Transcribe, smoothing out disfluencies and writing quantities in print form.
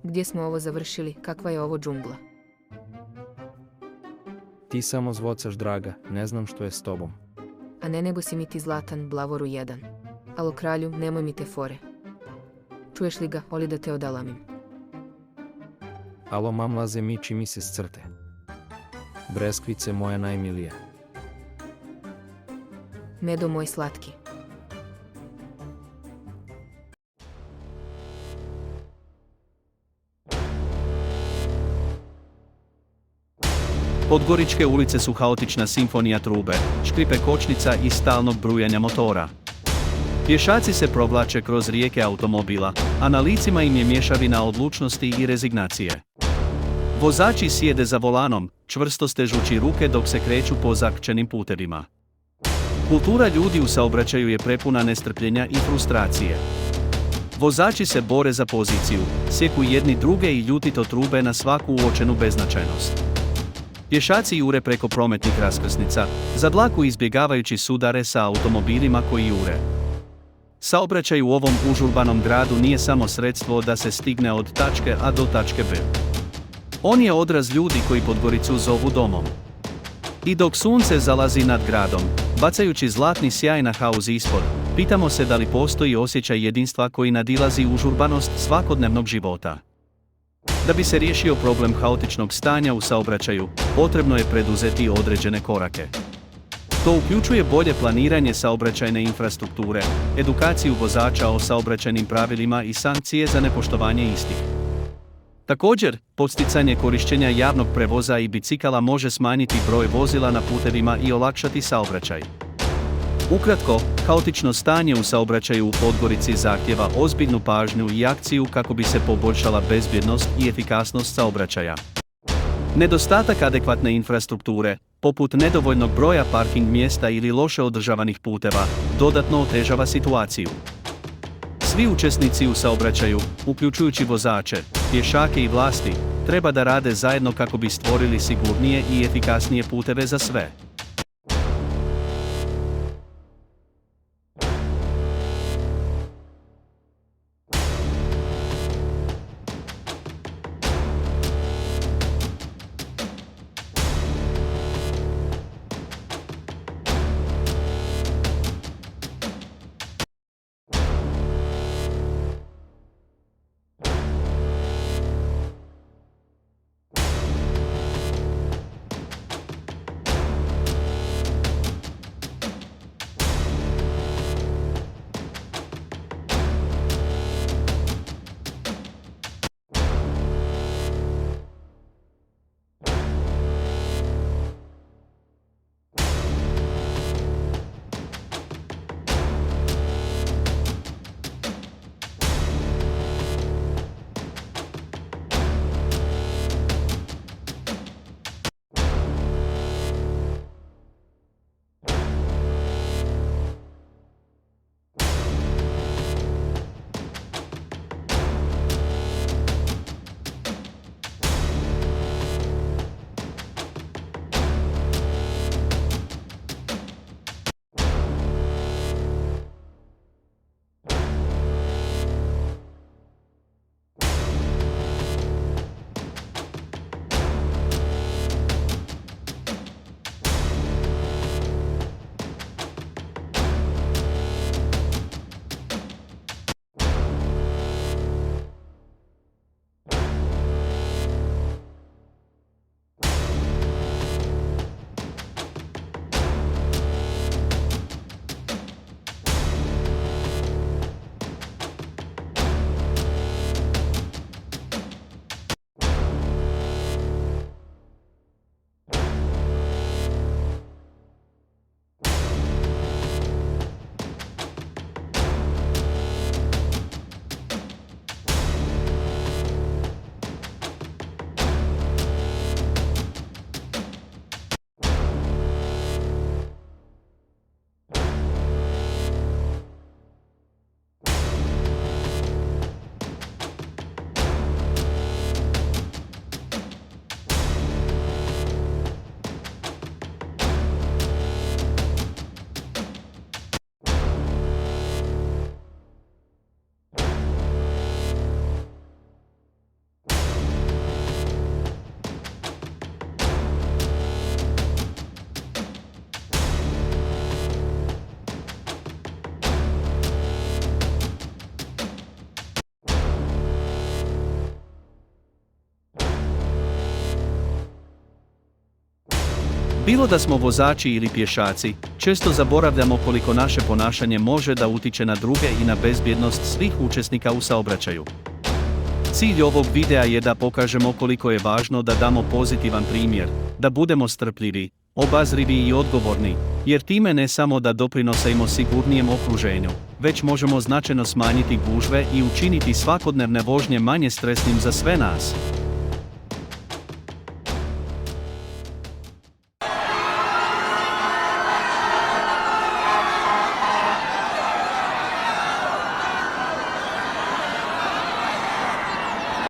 Gdje smo ovo završili, kakva je ovo džungla? Ti samo zvocaš, draga, ne znam što je s tobom. A ne nego si mi ti zlatan, blavoru jedan. Alo kralju, nemoj mi te fore. Čuješ li ga, oli da te odalamim? Alo mamlaze, miči mi se s crte. Breskvice moja najmilija. Medo moj slatki. Podgoričke ulice su haotična simfonija trube, škripe kočnica i stalnog brujanja motora. Pješaci se provlače kroz rijeke automobila, a na licima im je mješavina odlučnosti i rezignacije. Vozači sjede za volanom, čvrsto stežući ruke dok se kreću po zakčenim putevima. Kultura ljudi u saobraćaju je prepuna nestrpljenja i frustracije. Vozači se bore za poziciju, sjeku jedni druge i ljutito trube na svaku uočenu beznačajnost. Pješaci jure preko prometnih raskrsnica, za dlaku izbjegavajući sudare sa automobilima koji jure. Saobraćaj u ovom užurbanom gradu nije samo sredstvo da se stigne od tačke A do tačke B. On je odraz ljudi koji Podgoricu zovu domom. I dok sunce zalazi nad gradom, bacajući zlatni sjaj na haos ispod, pitamo se da li postoji osjećaj jedinstva koji nadilazi užurbanost svakodnevnog života. Da bi se riješio problem haotičnog stanja u saobraćaju, potrebno je preduzeti određene korake. To uključuje bolje planiranje saobraćajne infrastrukture, edukaciju vozača o saobraćajnim pravilima i sankcije za nepoštovanje istih. Također, podsticanje korištenja javnog prevoza i bicikala može smanjiti broj vozila na putevima i olakšati saobraćaj. Ukratko, haotično stanje u saobraćaju u Podgorici zahtjeva ozbiljnu pažnju i akciju kako bi se poboljšala bezbjednost i efikasnost saobraćaja. Nedostatak adekvatne infrastrukture, poput nedovoljnog broja parking mjesta ili loše održavanih puteva, dodatno otežava situaciju. Svi učesnici u saobraćaju, uključujući vozače, pješake i vlasti, treba da rade zajedno kako bi stvorili sigurnije i efikasnije puteve za sve. Bilo da smo vozači ili pješaci, često zaboravljamo koliko naše ponašanje može da utiče na druge i na bezbjednost svih učesnika u saobraćaju. Cilj ovog videa je da pokažemo koliko je važno da damo pozitivan primjer, da budemo strpljivi, obazrivi i odgovorni, jer time ne samo da doprinosimo sigurnijem okruženju, već možemo značajno smanjiti gužve i učiniti svakodnevne vožnje manje stresnim za sve nas.